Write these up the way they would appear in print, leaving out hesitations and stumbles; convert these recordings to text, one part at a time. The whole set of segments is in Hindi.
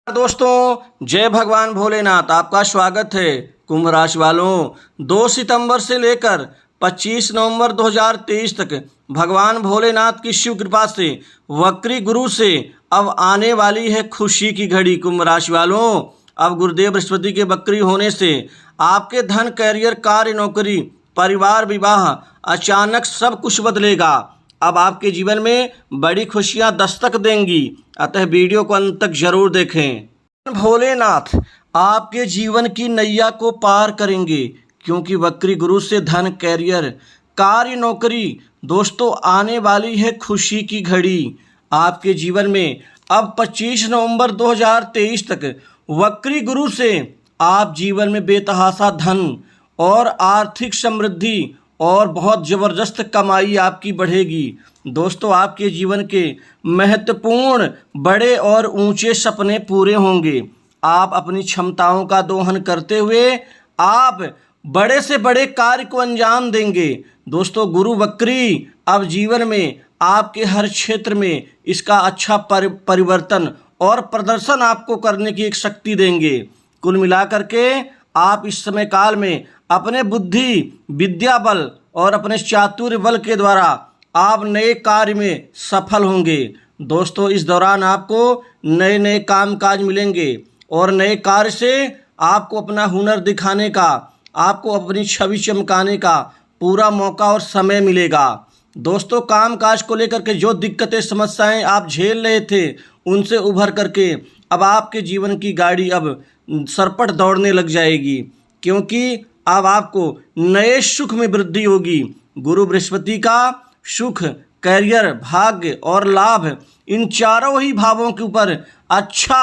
दोस्तों, जय भगवान भोलेनाथ। आपका स्वागत है। कुंभ राशि वालों, 2 सितंबर से लेकर 25 नवंबर 2023 तक भगवान भोलेनाथ की शिव कृपा से वक्री गुरु से अब आने वाली है खुशी की घड़ी। कुंभ राशि वालों, अब गुरुदेव बृहस्पति के वक्री होने से आपके धन, कैरियर, कार्य, नौकरी, परिवार, विवाह, अचानक सब कुछ बदलेगा। अब आपके जीवन में बड़ी खुशियां दस्तक देंगी, अतः वीडियो को अंत तक जरूर देखें। भोलेनाथ आपके जीवन की नैया को पार करेंगे, क्योंकि वक्री गुरु से धन, कैरियर, कार्य, नौकरी, दोस्तों आने वाली है खुशी की घड़ी। आपके जीवन में अब 25 नवंबर 2023 तक वक्री गुरु से आप जीवन में बेतहाशा धन और आर्थिक समृद्धि और बहुत ज़बरदस्त कमाई आपकी बढ़ेगी। दोस्तों, आपके जीवन के महत्वपूर्ण, बड़े और ऊंचे सपने पूरे होंगे। आप अपनी क्षमताओं का दोहन करते हुए आप बड़े से बड़े कार्य को अंजाम देंगे। दोस्तों, गुरु वक्री अब जीवन में आपके हर क्षेत्र में इसका अच्छा परिवर्तन और प्रदर्शन आपको करने की एक शक्ति देंगे। कुल मिलाकर के आप इस समय काल में अपने बुद्धि, विद्या बल और अपने चातुर्य बल के द्वारा आप नए कार्य में सफल होंगे। दोस्तों, इस दौरान आपको नए नए कामकाज मिलेंगे और नए कार्य से आपको अपना हुनर दिखाने का, आपको अपनी छवि चमकाने का पूरा मौका और समय मिलेगा। दोस्तों, कामकाज को लेकर के जो दिक्कतें, समस्याएं आप झेल रहे थे, उनसे उभर करके अब आपके जीवन की गाड़ी अब सरपट दौड़ने लग जाएगी, क्योंकि अब आपको नए सुख में वृद्धि होगी। गुरु बृहस्पति का सुख, कैरियर, भाग्य और लाभ, इन चारों ही भावों के ऊपर अच्छा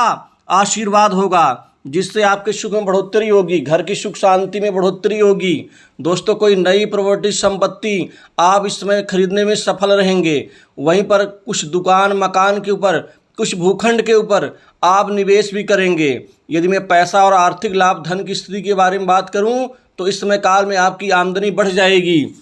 आशीर्वाद होगा, जिससे आपके सुख में बढ़ोतरी होगी, घर की सुख शांति में बढ़ोतरी होगी। दोस्तों, कोई नई प्रॉपर्टी, संपत्ति आप इस समय खरीदने में सफल रहेंगे। वहीं पर कुछ दुकान, मकान के ऊपर, कुछ भूखंड के ऊपर आप निवेश भी करेंगे। यदि मैं पैसा और आर्थिक लाभ, धन की स्थिति के बारे में बात करूं, तो इस समय काल में आपकी आमदनी बढ़ जाएगी।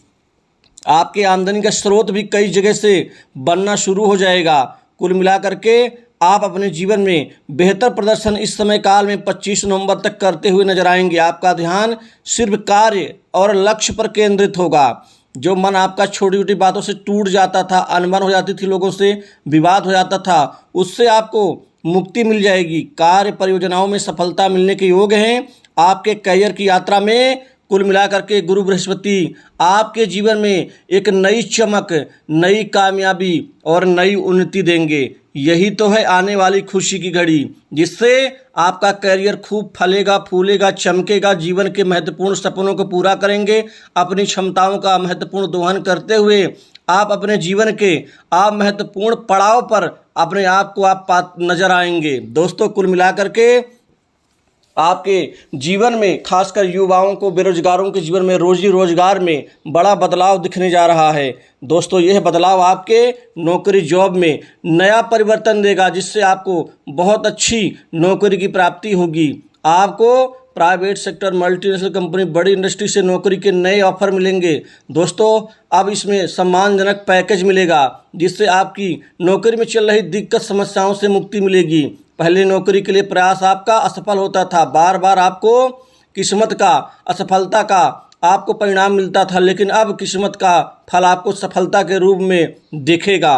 आपके आमदनी का स्रोत भी कई जगह से बनना शुरू हो जाएगा। कुल मिलाकर के आप अपने जीवन में बेहतर प्रदर्शन इस समय काल में 25 नवंबर तक करते हुए नजर आएंगे। आपका ध्यान सिर्फ कार्य और लक्ष्य पर केंद्रित होगा। जो मन आपका छोटी छोटी बातों से टूट जाता था, अनबन हो जाती थी, लोगों से विवाद हो जाता था, उससे आपको मुक्ति मिल जाएगी। कार्य परियोजनाओं में सफलता मिलने के योग हैं। आपके कैरियर की यात्रा में कुल मिलाकर के गुरु बृहस्पति आपके जीवन में एक नई चमक, नई कामयाबी और नई उन्नति देंगे। यही तो है आने वाली खुशी की घड़ी, जिससे आपका कैरियर खूब फलेगा, फूलेगा, चमकेगा। जीवन के महत्वपूर्ण सपनों को पूरा करेंगे। अपनी क्षमताओं का महत्वपूर्ण दोहन करते हुए आप अपने जीवन के आप महत्वपूर्ण पड़ाव पर अपने आप को आप नजर आएंगे। दोस्तों, कुल मिलाकर के आपके जीवन में, खासकर युवाओं को, बेरोजगारों के जीवन में, रोजी रोजगार में बड़ा बदलाव दिखने जा रहा है। दोस्तों, यह बदलाव आपके नौकरी, जॉब में नया परिवर्तन देगा, जिससे आपको बहुत अच्छी नौकरी की प्राप्ति होगी। आपको प्राइवेट सेक्टर, मल्टीनेशनल कंपनी, बड़ी इंडस्ट्री से नौकरी के नए ऑफर मिलेंगे। दोस्तों, अब इसमें सम्मानजनक पैकेज मिलेगा, जिससे आपकी नौकरी में चल रही दिक्कत, समस्याओं से मुक्ति मिलेगी। पहले नौकरी के लिए प्रयास आपका असफल होता था, बार बार आपको किस्मत का, असफलता का आपको परिणाम मिलता था, लेकिन अब किस्मत का फल आपको सफलता के रूप में दिखेगा।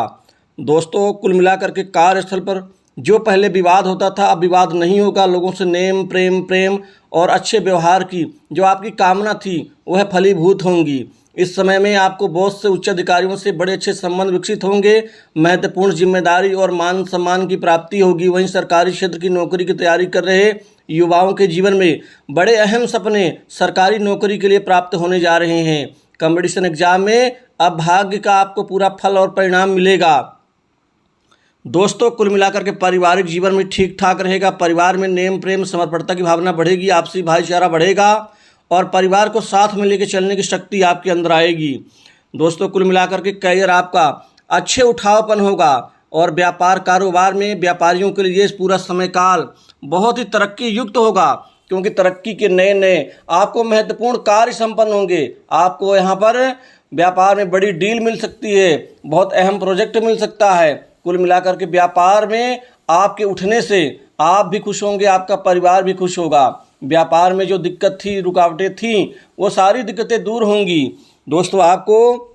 दोस्तों, कुल मिलाकर के कार्यस्थल पर जो पहले विवाद होता था, अब विवाद नहीं होगा। लोगों से नेम, प्रेम और अच्छे व्यवहार की जो आपकी कामना थी, वह फलीभूत होंगी। इस समय में आपको बॉस से, उच्च अधिकारियों से बड़े अच्छे संबंध विकसित होंगे। महत्वपूर्ण जिम्मेदारी और मान सम्मान की प्राप्ति होगी। वहीं सरकारी क्षेत्र की नौकरी की तैयारी कर रहे युवाओं के जीवन में बड़े अहम सपने सरकारी नौकरी के लिए प्राप्त होने जा रहे हैं। कंपटीशन एग्जाम में अब भाग्य का आपको पूरा फल और परिणाम मिलेगा। दोस्तों, कुल मिलाकर के पारिवारिक जीवन में ठीक ठाक रहेगा। परिवार में नेम, प्रेम, समर्पणता की भावना बढ़ेगी। आपसी भाईचारा बढ़ेगा और परिवार को साथ में लेकर चलने की शक्ति आपके अंदर आएगी। दोस्तों, कुल मिलाकर के कैरियर आपका अच्छे उठावपन होगा और व्यापार, कारोबार में व्यापारियों के लिए पूरा समय काल बहुत ही तरक्की युक्त होगा, क्योंकि तरक्की के नए नए आपको महत्वपूर्ण कार्य संपन्न होंगे। आपको यहाँ पर व्यापार में बड़ी डील मिल सकती है, बहुत अहम प्रोजेक्ट मिल सकता है। कुल मिलाकर के व्यापार में आपके उठने से आप भी खुश होंगे, आपका परिवार भी खुश होगा। व्यापार में जो दिक्कत थी, रुकावटें थी, वो सारी दिक्कतें दूर होंगी। दोस्तों, आपको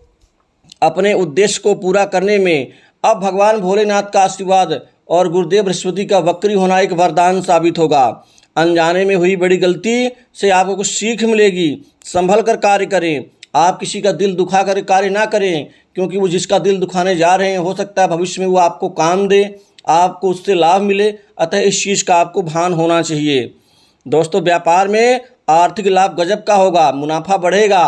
अपने उद्देश्य को पूरा करने में अब भगवान भोलेनाथ का आशीर्वाद और गुरुदेव बृहस्पति का वक्री होना एक वरदान साबित होगा। अनजाने में हुई बड़ी गलती से आपको कुछ सीख मिलेगी। संभल कर कार्य करें। आप किसी का दिल दुखा कर कार्य ना करें, क्योंकि वो जिसका दिल दुखाने जा रहे हैं हो सकता है भविष्य में वो आपको काम दे, आपको उससे लाभ मिले। अतः इस चीज़ का आपको भान होना चाहिए। दोस्तों, व्यापार में आर्थिक लाभ गजब का होगा, मुनाफा बढ़ेगा,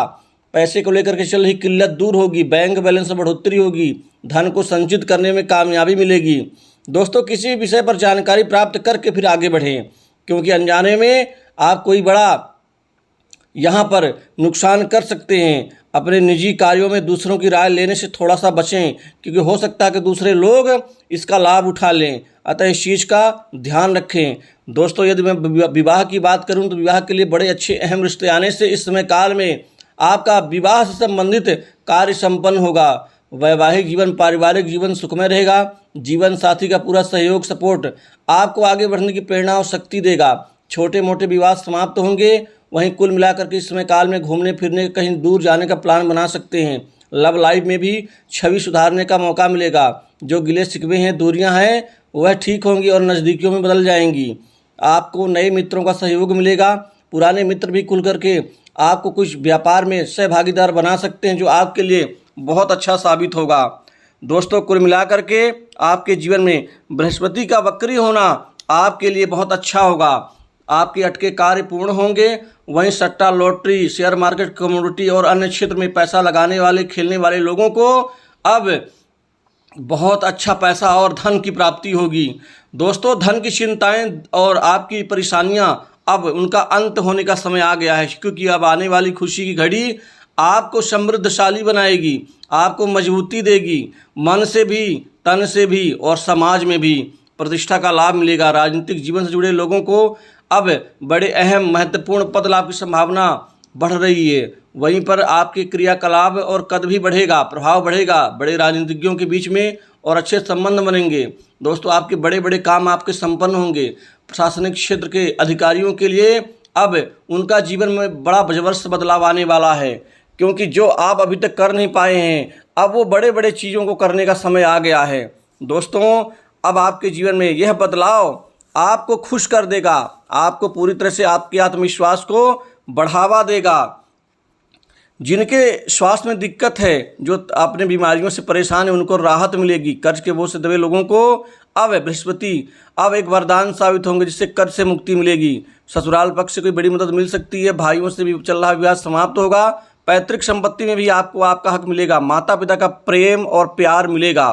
पैसे को लेकर के चल रही किल्लत दूर होगी, बैंक बैलेंस में बढ़ोतरी होगी, धन को संचित करने में कामयाबी मिलेगी। दोस्तों, किसी भी विषय पर जानकारी प्राप्त करके फिर आगे बढ़ें, क्योंकि अनजाने में आप कोई बड़ा यहाँ पर नुकसान कर सकते हैं। अपने निजी कार्यों में दूसरों की राय लेने से थोड़ा सा बचें, क्योंकि हो सकता है कि दूसरे लोग इसका लाभ उठा लें। अतः इस चीज़ का ध्यान रखें। दोस्तों, यदि मैं विवाह की बात करूं तो विवाह के लिए बड़े अच्छे अहम रिश्ते आने से इस समय काल में आपका विवाह से संबंधित कार्य संपन्न होगा। वैवाहिक जीवन, पारिवारिक जीवन सुखमय रहेगा। जीवन साथी का पूरा सहयोग, सपोर्ट आपको आगे बढ़ने की प्रेरणा और शक्ति देगा। छोटे मोटे विवाद समाप्त होंगे। वहीं कुल मिलाकर के इस समय काल में घूमने फिरने, कहीं दूर जाने का प्लान बना सकते हैं। लव लाइफ में भी छवि सुधारने का मौका मिलेगा। जो गिले शिकवे हैं, दूरियां हैं, वह ठीक होंगी और नज़दीकियों में बदल जाएंगी। आपको नए मित्रों का सहयोग मिलेगा। पुराने मित्र भी खुल करके आपको कुछ व्यापार में सहभागीदार बना सकते हैं, जो आपके लिए बहुत अच्छा साबित होगा। दोस्तों, कुल मिलाकर के आपके जीवन में बृहस्पति का वक्री होना आपके लिए बहुत अच्छा होगा। आपके अटके कार्य पूर्ण होंगे। वहीं सट्टा, लॉटरी, शेयर मार्केट, कमोडिटी और अन्य क्षेत्र में पैसा लगाने वाले, खेलने वाले लोगों को अब बहुत अच्छा पैसा और धन की प्राप्ति होगी। दोस्तों, धन की चिंताएं और आपकी परेशानियां अब उनका अंत होने का समय आ गया है, क्योंकि अब आने वाली खुशी की घड़ी आपको समृद्धशाली बनाएगी, आपको मजबूती देगी। मन से भी, तन से भी और समाज में भी प्रतिष्ठा का लाभ मिलेगा। राजनीतिक जीवन से जुड़े लोगों को अब बड़े अहम महत्वपूर्ण पद लाभ की संभावना बढ़ रही है। वहीं पर आपके क्रियाकलाप और कद भी बढ़ेगा, प्रभाव बढ़ेगा बड़े राजनीतिज्ञों के बीच में और अच्छे संबंध बनेंगे। दोस्तों, आपके बड़े बड़े काम आपके संपन्न होंगे। प्रशासनिक क्षेत्र के अधिकारियों के लिए अब उनका जीवन में बड़ा जबरदस्त बदलाव आने वाला है, क्योंकि जो आप अभी तक कर नहीं पाए हैं, अब वो बड़े बड़े चीज़ों को करने का समय आ गया है। दोस्तों, अब आपके जीवन में यह बदलाव आपको खुश कर देगा, आपको पूरी तरह से आपके आत्मविश्वास को बढ़ावा देगा। जिनके स्वास्थ्य में दिक्कत है, जो अपने बीमारियों से परेशान है, उनको राहत मिलेगी। कर्ज के बोझ से दबे लोगों को अब बृहस्पति अब एक वरदान साबित होंगे, जिससे कर्ज से मुक्ति मिलेगी। ससुराल पक्ष से कोई बड़ी मदद मिल सकती है। भाइयों से भी चल रहा विवाद समाप्त होगा। पैतृक संपत्ति में भी आपको आपका हक मिलेगा। माता पिता का प्रेम और प्यार मिलेगा।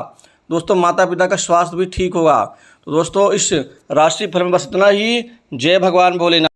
दोस्तों, माता पिता का स्वास्थ्य भी ठीक होगा। तो दोस्तों, इस राशि फल में बस इतना ही। जय भगवान भोलेनाथ।